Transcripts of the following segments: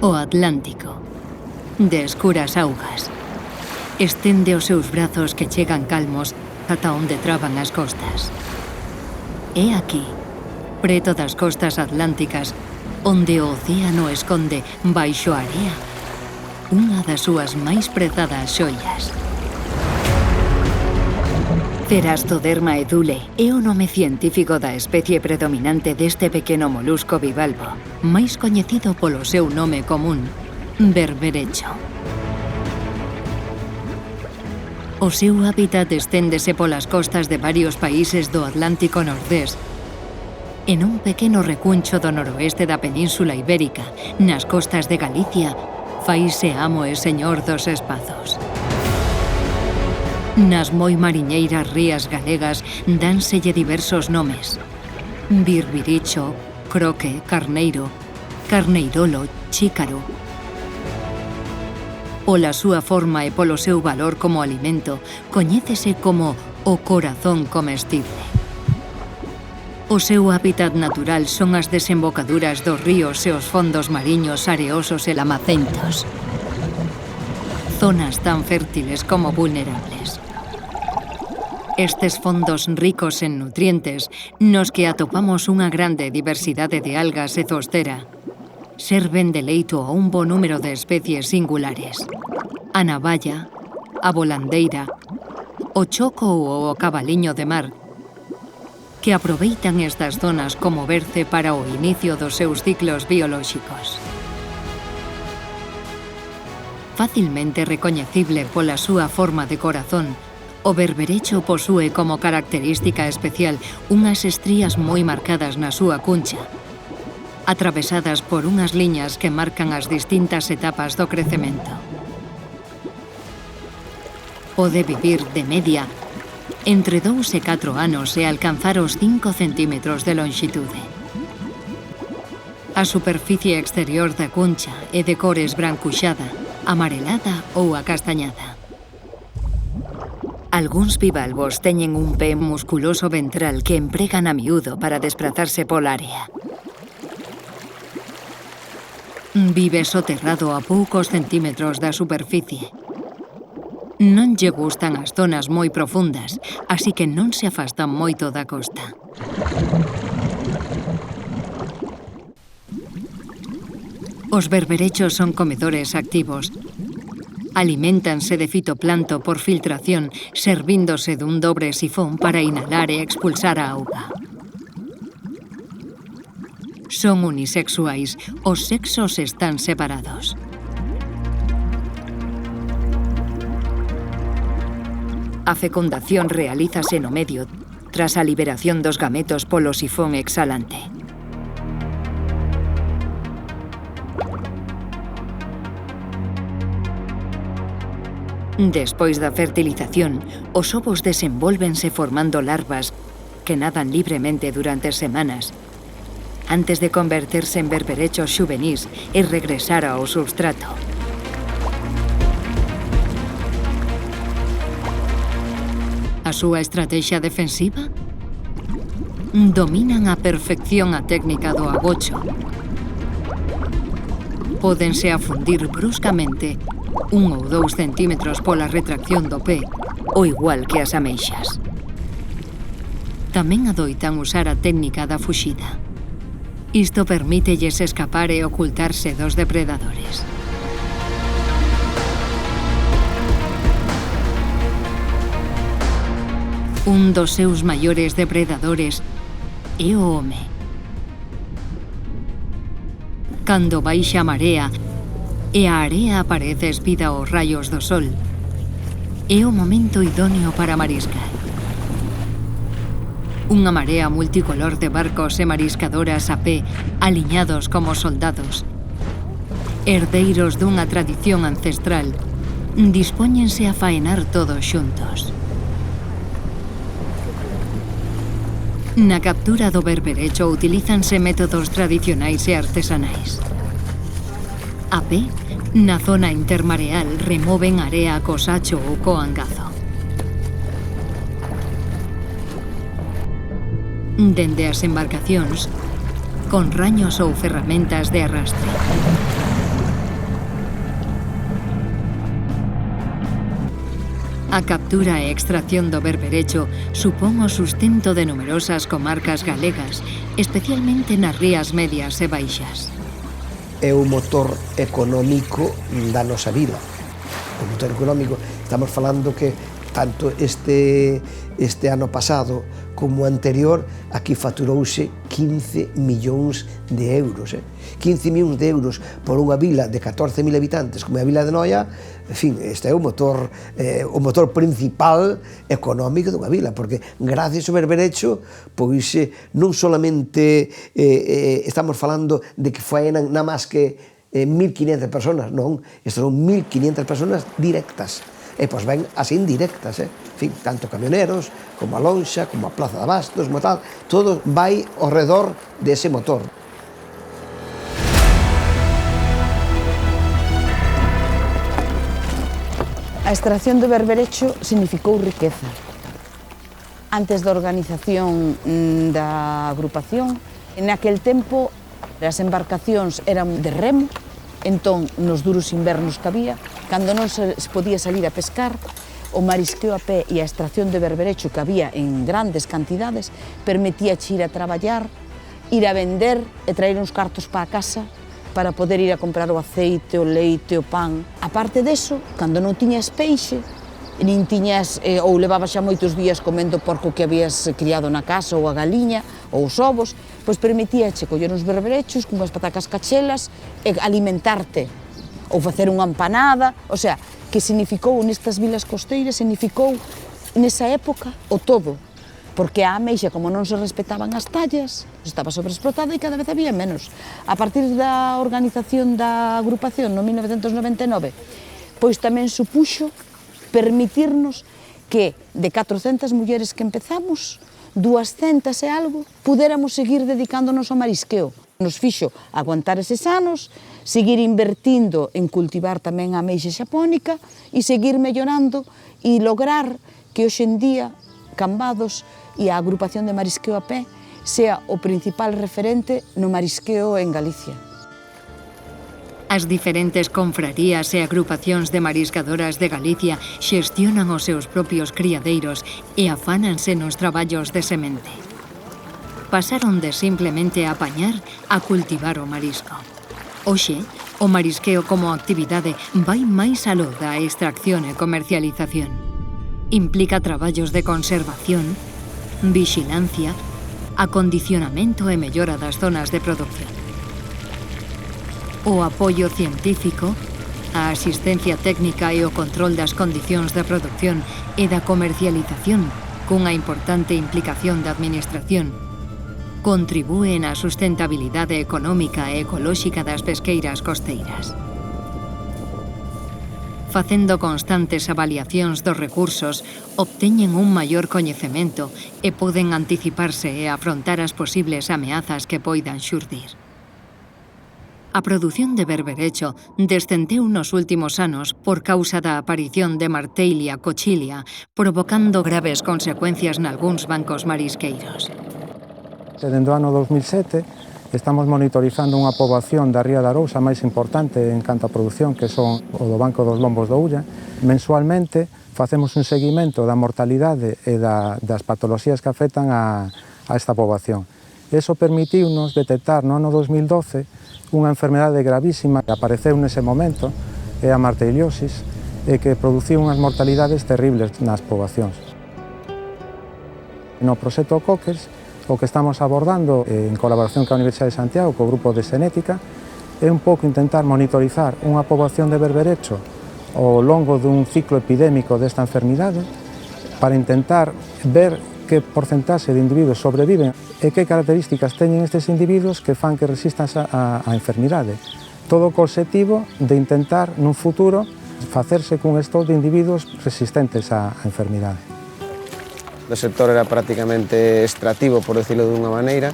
O Atlántico, de escuras augas, estende os seus brazos que chegan calmos ata onde traban as costas. É aquí, preto das costas atlánticas, onde o océano esconde baixo a area unha das súas máis prezadas xoias. Cerastoderma edule é o nome científico da especie predominante deste pequeno molusco bivalvo, máis coñecido polo seu nome común, berberecho. O seu hábitat esténdese polas costas de varios países do Atlántico Nordés, en un pequeno recuncho do noroeste da Península Ibérica, nas costas de Galicia, faise amo e señor dos espazos. Nas moi mariñeiras rías galegas dánselle diversos nomes: birbiricho, croque, carneiro, carneirolo, chícaro. Pola súa forma e polo seu valor como alimento, coñécese como o corazón comestible. O seu hábitat natural son as desembocaduras dos ríos e os fondos mariños areosos e lamacentos, zonas tan fértiles como vulnerables. Estes fondos ricos en nutrientes, nos que atopamos unha grande diversidade de algas e zostera, serven de leito a un bo número de especies singulares: a navalla, a volandeira, o choco ou o cabaliño de mar, que aproveitan estas zonas como berce para o inicio dos seus ciclos biolóxicos. Facilmente recoñecible pola súa forma de corazón, o berberecho posúe como característica especial unhas estrías moi marcadas na súa cuncha, atravesadas por unhas liñas que marcan as distintas etapas do crecemento. Pode vivir, de media, entre 2 e 4 anos e alcanzar os 5 centímetros de lonxitude. A superficie exterior da cuncha é de cor esbrancuxada, amarelada ou acastañada. Algúns bivalvos teñen un pé musculoso ventral que empregan a miúdo para desprazarse pola área. Vive soterrado a poucos centímetros da superficie. Non lle gustan as zonas moi profundas, así que non se afastan moito da costa. Os berberechos son comedores activos. Aliméntanse de fitoplancto por filtración, servíndose dun dobre sifón para inhalar e expulsar a auga. Son unisexuais, os sexos están separados. A fecundación realízase no medio, tras a liberación dos gametos polo sifón exhalante. Despois da fertilización, os ovos desenvólvense formando larvas que nadan libremente durante semanas, antes de converterse en berberechos xuvenís e regresar ao substrato. A súa estrategia defensiva? Dominan a perfección a técnica do agocho. Pódense afundir bruscamente 1 ou 2 centímetros pola retracción do pé, o igual que as ameixas. Tamén adoitan usar a técnica da fuxida. Isto permítelles escapar e ocultarse dos depredadores. Un dos seus maiores depredadores é o home. Cando baixa a marea e a area aparece espida aos raios do sol, é o momento idóneo para mariscar. Unha marea multicolor de barcos e mariscadoras a pé, aliñados como soldados, herdeiros dunha tradición ancestral, dispóñense a faenar todos xuntos. Na captura do berberecho utilízanse métodos tradicionais e artesanais. A pé, na zona intermareal removen area co sacho ou co angazo. Dende as embarcacións, con raños ou ferramentas de arrastre. A captura e extracción do berberecho supón o sustento de numerosas comarcas galegas, especialmente nas rías medias e baixas. É o motor económico da nosa vila. O motor económico, estamos falando que tanto este ano pasado como o anterior, aquí facturouse 15 millóns de euros. 15 millóns de euros por unha vila de 14.000 habitantes como é a vila de Noia. En fin, este é o motor principal económico dunha vila, porque gracias ao berberecho, pois non solamente estamos falando de que faenan nada máis que 1.500 personas, non, estas son 1.500 personas directas, e pois ven as indirectas, en fin, tanto camioneros, como a lonxa, como a Plaza de Abastos, como tal, todo vai ao redor dese motor. A extracción do berberecho significou riqueza. Antes da organización da agrupación, en aquel tempo as embarcacións eran de remo, entón nos duros invernos que había, cando non se podía salir a pescar, o marisqueo a pé e a extracción de berberecho que había en grandes cantidades permitía ir a traballar, ir a vender e traer uns cartos para a casa para poder ir a comprar o aceite, o leite, o pan. A parte deso, cando non tiñas peixe, nin tiñas, ou levabas xa moitos días comendo porco que habías criado na casa, ou a galiña, ou os ovos, pois permitíache coller uns berberechos con unhas patacas cachelas e alimentarte, ou facer unha empanada, o sea, que significou nestas vilas costeiras, significou nesa época o todo, porque a ameixa, como non se respetaban as tallas, estaba sobreexplotada e cada vez había menos. A partir da organización da agrupación no 1999, pois tamén supuxo permitirnos que de 400 mulleres que empezamos, 200 e algo, pudéramos seguir dedicándonos ao marisqueo. Nos fixo aguantar eses anos, seguir invertindo en cultivar tamén a ameixa xapónica e seguir mellorando e lograr que hoxe en día Cambados e a agrupación de marisqueo a pé sea o principal referente no marisqueo en Galicia. As diferentes confrarías e agrupacións de mariscadoras de Galicia xestionan os seus propios criadeiros e afánanse nos traballos de semente. Pasaron de simplemente apañar a cultivar o marisco. Hoxe, o marisqueo como actividade vai máis aló da extracción e comercialización. Implica traballos de conservación, vixilancia, acondicionamento e mellora das zonas de produción. O apoio científico, a asistencia técnica e o control das condicións de produción e da comercialización, cunha importante implicación da administración, contribúen á sustentabilidade económica e ecolóxica das pesqueiras costeiras. Facendo constantes avaliacións dos recursos, obteñen un maior coñecemento e poden anticiparse e afrontar as posibles ameazas que poidan xurdir. A produción de berberecho descendeu nos últimos anos por causa da aparición de Marteilia cochilia, provocando graves consecuencias nalgúns bancos marisqueiros. Dende o ano 2007 estamos monitorizando unha poboación da Ría da Arousa máis importante en canto a produción, que son o do Banco dos Lombos do Ulla. Mensualmente facemos un seguimento da mortalidade e das patoloxías que afectan a esta poboación. Iso permitiunos detectar no ano 2012 unha enfermedade gravísima que apareceu nese momento, é a marteiliosis, e que produciu unhas mortalidades terribles nas poboacións. No proxecto COCES, o que estamos abordando en colaboración coa Universidade de Santiago, co grupo de xenética, é un pouco intentar monitorizar unha poboación de berberecho ao longo dun ciclo epidémico desta enfermidade para intentar ver que porcentaxe de individuos sobreviven e que características teñen estes individuos que fan que resistan á enfermidade. Todo co obxectivo de intentar, nun futuro, facerse cun stock de individuos resistentes á enfermidade. O sector era prácticamente extractivo, por decirlo de unha maneira.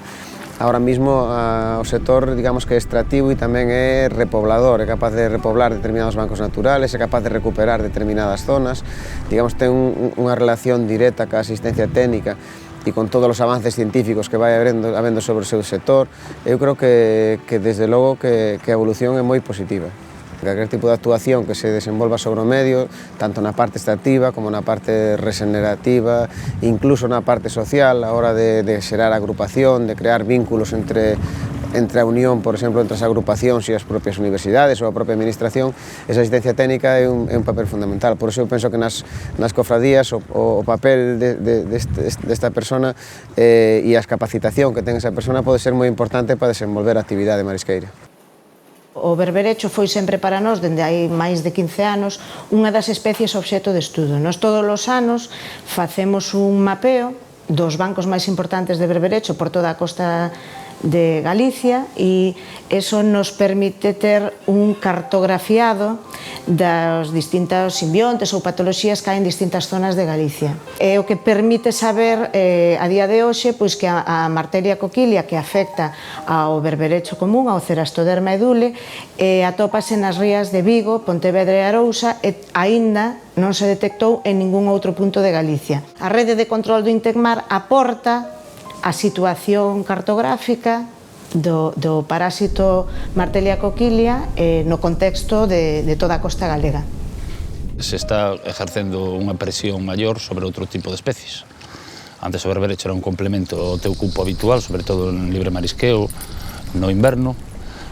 Ahora mismo o sector, digamos que é extractivo e tamén é repoblador, é capaz de repoblar determinados bancos naturales, é capaz de recuperar determinadas zonas, digamos, ten unha relación directa ca asistencia técnica e con todos os avances científicos que vai habendo sobre o seu sector. Eu creo que desde logo que a evolución é moi positiva. calquer tipo de actuación que se desenvolva sobre o medio, tanto na parte extractiva como na parte regenerativa, incluso na parte social, a hora de xerar agrupación, de crear vínculos entre a unión, por exemplo, entre as agrupacións e as propias universidades ou a propia administración, esa asistencia técnica é un papel fundamental. Por iso eu penso que nas cofradías o papel desta persona e a capacitación que ten esa persona pode ser moi importante para desenvolver a actividade marisqueira. O berberecho foi sempre para nós, dende hai máis de 15 anos, unha das especies obxecto de estudo. Nós todos os anos facemos un mapeo dos bancos máis importantes de berberecho por toda a costa de Galicia e eso nos permite ter un cartografiado das distintas simbiontes ou patoloxías que hai en distintas zonas de Galicia. É o que permite saber a día de hoxe pois que a Martelia coquilia que afecta ao berberecho común, ao Cerastoderma edule, atópase nas rías de Vigo, Pontevedra e Arousa e aínda non se detectou en ningún outro punto de Galicia. A rede de control do Intecmar aporta a situación cartográfica do parásito Martelia coquilia no contexto de toda a costa galega. Se está ejercendo unha presión maior sobre outro tipo de especies. Antes o berberecho era un complemento ao teu cupo habitual, sobre todo en libre marisqueo, no inverno.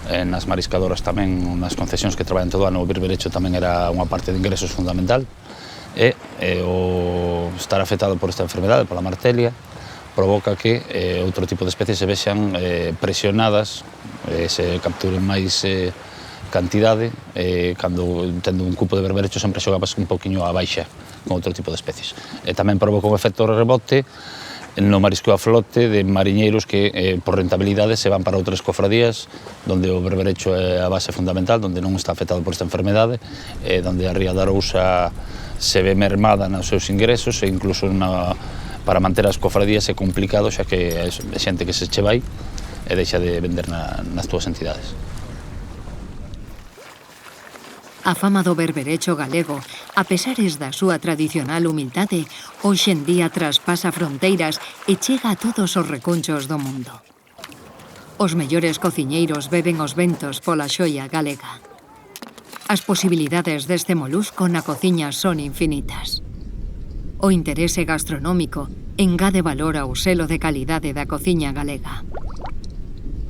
Nas mariscadoras tamén, nas concesións que traballan todo o ano, o berberecho tamén era unha parte de ingresos fundamental. E o estar afectado por esta enfermedade, pola Martelia, provoca que outro tipo de especies se vexan presionadas, se capturen máis cantidade, cando tendo un cupo de berberecho sempre xogabas un poquinho a baixa con outro tipo de especies. E tamén provoca un efecto rebote no marisqueo a flote de mariñeiros que por rentabilidade se van para outras cofradías donde o berberecho é a base fundamental, donde non está afectado por esta enfermedade, donde a ría da Arousa se ve mermada nos seus ingresos e incluso para manter as cofradías é complicado, xa que é xente que se che vai e deixa de vender nas túas entidades. A fama do berberecho galego, a pesares da súa tradicional humildade, hoxe en día traspasa fronteiras e chega a todos os recunchos do mundo. Os mellores cociñeiros beben os ventos pola xoia galega. As posibilidades deste molusco na cociña son infinitas. O interese gastronómico engade valor ao selo de calidade da cociña galega.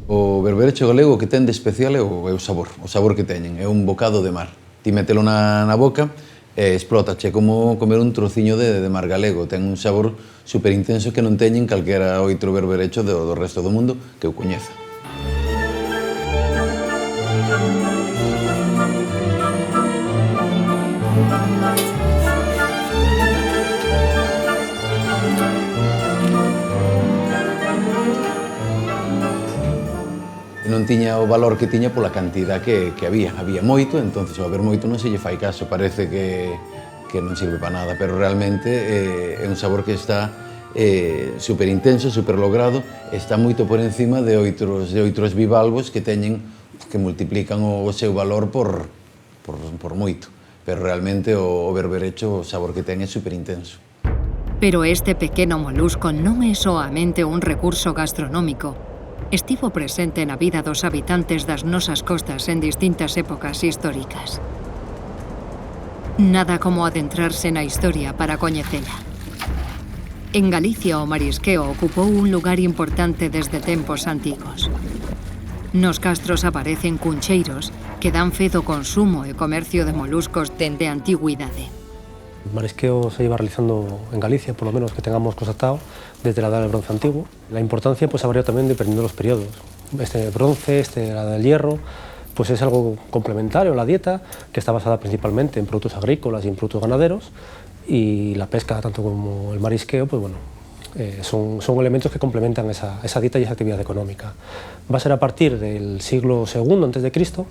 O berberecho galego que ten de especial é o sabor que teñen, é un bocado de mar. Ti mételo na boca e explótache como comer un trociño de mar galego. Ten un sabor superintenso que non teñen calquera outro berberecho do resto do mundo que o coñeza. Non tiña o valor que tiña pola cantidad que había. Había moito, entonces ao haber moito non se lle fai caso, parece que non sirve para nada, pero realmente é un sabor que está superintenso, superlogrado, está moito por encima de outros bivalvos que multiplican o seu valor por moito, pero realmente o berberecho, o sabor que ten é superintenso. Pero este pequeno molusco non é soamente un recurso gastronómico. Estivo presente na vida dos habitantes das nosas costas en distintas épocas históricas. Nada como adentrarse na historia para coñecela. En Galicia o marisqueo ocupou un lugar importante desde tempos antigos. Nos castros aparecen cuncheiros que dan fe do consumo e comercio de moluscos dende a antigüidade. El marisqueo se lleva realizando en Galicia, por lo menos que tengamos constatado, desde la edad del bronce antiguo. La importancia pues ha variado también dependiendo de los periodos. Este bronce, la del hierro, pues es algo complementario a la dieta, que está basada principalmente en productos agrícolas y en productos ganaderos, y la pesca, tanto como el marisqueo, pues bueno, son elementos que complementan esa dieta y esa actividad económica. Va a ser a partir del siglo II a.C.,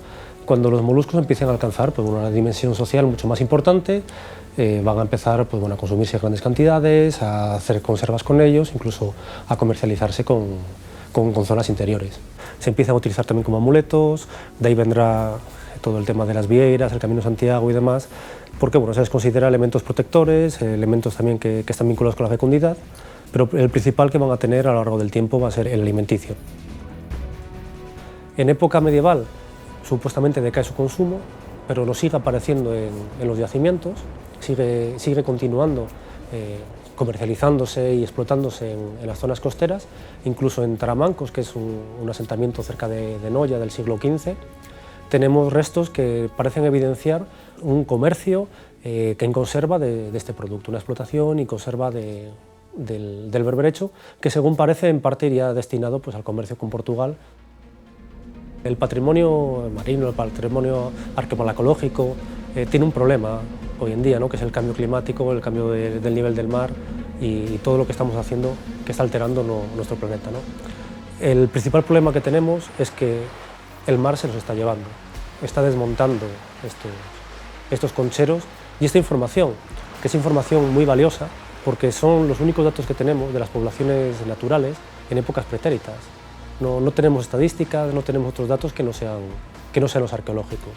cuando los moluscos empiezan a alcanzar pues, una dimensión social mucho más importante, van a empezar pues, bueno, a consumirse en grandes cantidades, a hacer conservas con ellos, incluso a comercializarse con zonas interiores. Se empiezan a utilizar también como amuletos, de ahí vendrá todo el tema de las vieiras, el Camino de Santiago y demás, porque bueno, se les considera elementos protectores, elementos también que están vinculados con la fecundidad, pero el principal que van a tener a lo largo del tiempo va a ser el alimenticio. En época medieval, supuestamente decae su consumo, pero nos sigue apareciendo en los yacimientos, sigue continuando comercializándose y explotándose en las zonas costeras, incluso en Taramancos, que es un asentamiento cerca de Noia del siglo XV, tenemos restos que parecen evidenciar un comercio que en conserva de este producto, una explotación y conserva del berberecho, que según parece en parte iría destinado pues, al comercio con Portugal. El patrimonio marino, el patrimonio arqueológico tiene un problema hoy en día, ¿no? Que es el cambio climático, el cambio del nivel del mar y todo lo que estamos haciendo que está alterando nuestro planeta, ¿no? El principal problema que tenemos es que el mar se los está llevando, está desmontando estos concheros y esta información, que es información muy valiosa porque son los únicos datos que tenemos de las poblaciones naturales en épocas pretéritas. No tenemos estadísticas, no tenemos otros datos que no sean los arqueológicos.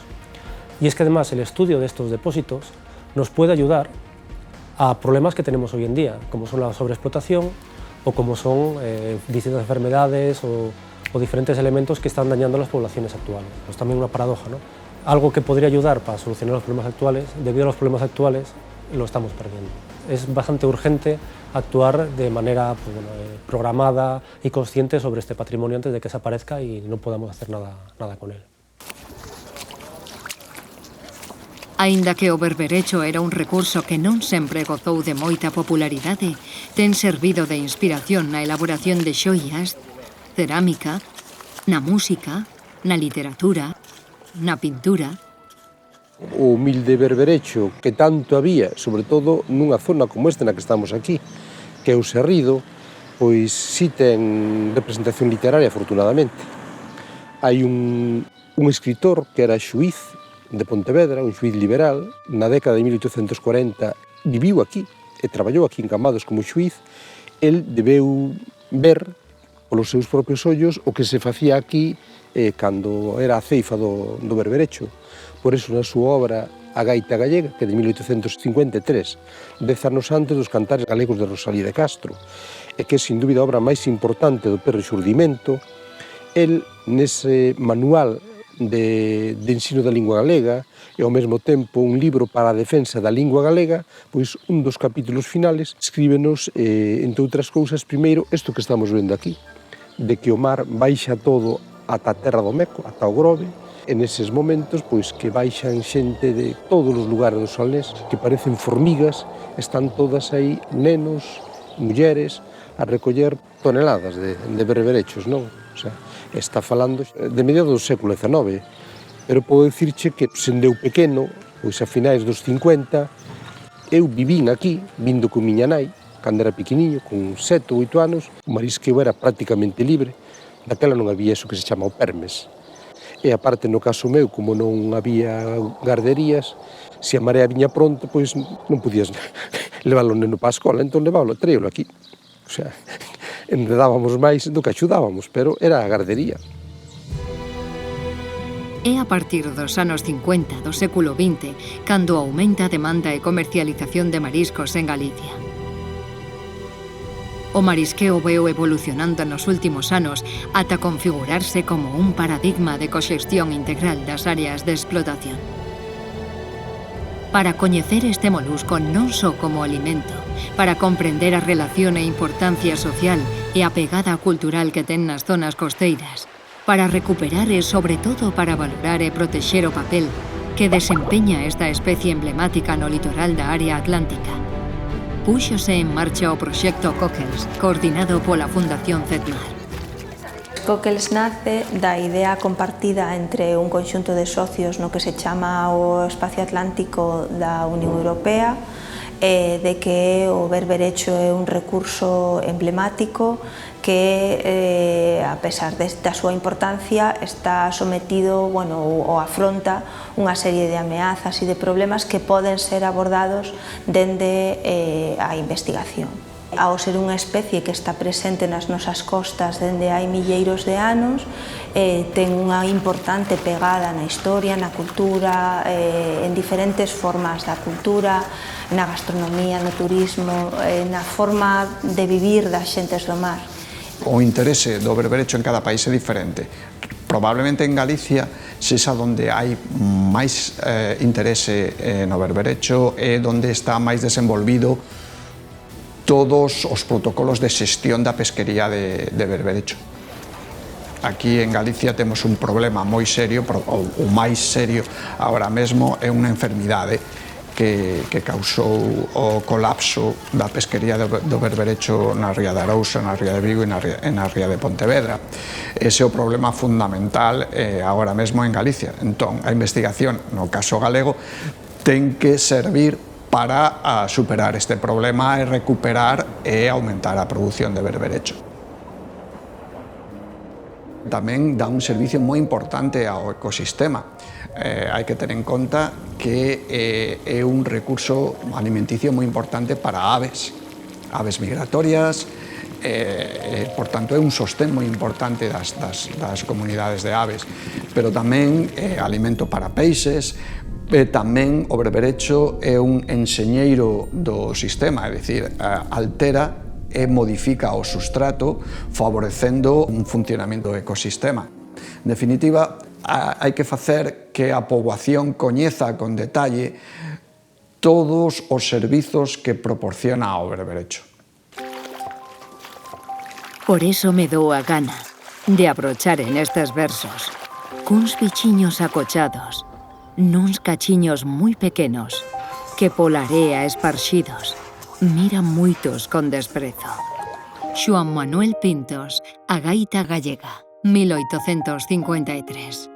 Y es que además el estudio de estos depósitos nos puede ayudar a problemas que tenemos hoy en día, como son la sobreexplotación o como son distintas enfermedades o diferentes elementos que están dañando a las poblaciones actuales. Es también una paradoja, ¿no? Algo que podría ayudar para solucionar los problemas actuales, debido a los problemas actuales, lo estamos perdiendo. Es bastante urgente actuar de manera programada y consciente sobre este patrimonio antes de que desaparezca y no podamos hacer nada con él. Aínda que o berberecho era un recurso que non sempre gozou de moita popularidade, ten servido de inspiración na elaboración de xoias, cerámica, na música, na literatura, na pintura. O humilde berberecho que tanto había, sobre todo nunha zona como esta na que estamos aquí, que é o Serrido, pois si ten representación literaria, afortunadamente. Hai un escritor que era xuíz de Pontevedra, un xuíz liberal, na década de 1840 viviu aquí e traballou aquí en Cambados como xuíz. El debeu ver polos seus propios ollos o que se facía aquí cando era a ceifa do berberecho. Por iso, na súa obra A gaita gallega, que é de 1853, 10 anos antes dos cantares galegos de Rosalía de Castro, e que é, sin dúbida, a obra máis importante do Perrexurdimento, el, nese manual de ensino da lingua galega e, ao mesmo tempo, un libro para a defensa da lingua galega, pois un dos capítulos finales escríbenos, entre outras cousas, primeiro, isto que estamos vendo aquí, de que o mar baixa todo ata a terra do Meco, ata o Grove, e neses momentos pois que baixan xente de todos os lugares do Salnés que parecen formigas, están todas aí, nenos, mulleres, a recoller toneladas de berberechos, non? O sea, está falando de mediados do século XIX, pero podo dicirche que sendo eu pequeno, pois a finais dos 50, eu vivín aquí, vindo con miña nai, cando era pequeniño, con 7 ou 8 anos, o marisqueo era prácticamente libre, daquela non había eso que se chama o permes. E aparte, no caso meu, como non había garderías, se a marea viña pronto, pois non podías levar o neno para a escola, entón levábalo, traíalo aquí. O sea, enredábamos máis do que axudábamos, pero era a gardería. É a partir dos anos 50 do século XX cando aumenta a demanda e comercialización de mariscos en Galicia. O marisqueo veu evolucionando nos últimos anos ata configurarse como un paradigma de coxestión integral das áreas de explotación. Para coñecer este molusco non só como alimento, para comprender a relación e importancia social e a pegada cultural que ten nas zonas costeiras, para recuperar e, sobre todo, para valorar e protexer o papel que desempeña esta especie emblemática no litoral da área atlántica, púxose en marcha o proxecto Cockles, coordinado pola Fundación CETMAR. Cockles nace da idea compartida entre un conxunto de socios no que se chama o Espacio Atlántico da Unión Europea, de que o berberecho é un recurso emblemático que, a pesar da súa importancia, está sometido, ou afronta unha serie de ameazas e de problemas que poden ser abordados dende a investigación. Ao ser unha especie que está presente nas nosas costas dende hai milleiros de anos, ten unha importante pegada na historia, na cultura, en diferentes formas da cultura, na gastronomía, no turismo, na forma de vivir das xentes do mar. O interese do berberecho en cada país é diferente. Probablemente en Galicia sexa onde hai máis interese no berberecho e onde está máis desenvolvido todos os protocolos de xestión da pesquería de berberecho. Aquí en Galicia temos un problema moi serio, o máis serio agora mesmo é unha enfermidade que causou o colapso da pesquería do berberecho na ría de Arousa, na ría de Vigo e na ría de Pontevedra. Ese é o problema fundamental agora mesmo en Galicia. Entón, a investigación, no caso galego, ten que servir para superar este problema e recuperar e aumentar a produción de berberecho. Tamén dá un servicio moi importante ao ecosistema. Hai que ter en conta que é un recurso alimenticio moi importante para aves migratorias, por tanto é un sostén moi importante das comunidades de aves, pero tamén é alimento para peixes, tamén o berberecho é un enxeñeiro do sistema, é dicir, altera e modifica o substrato favorecendo un funcionamento do ecosistema. En definitiva, hai que facer que a poboación coñeza con detalle todos os servizos que proporciona o berberecho. Por eso me dou a gana de abrochar en estes versos cuns bichiños acochados, nuns cachiños moi pequenos que pola area esparxidos miran moitos con desprezo. Xoán Manuel Pintos, A gaita gallega, 1853.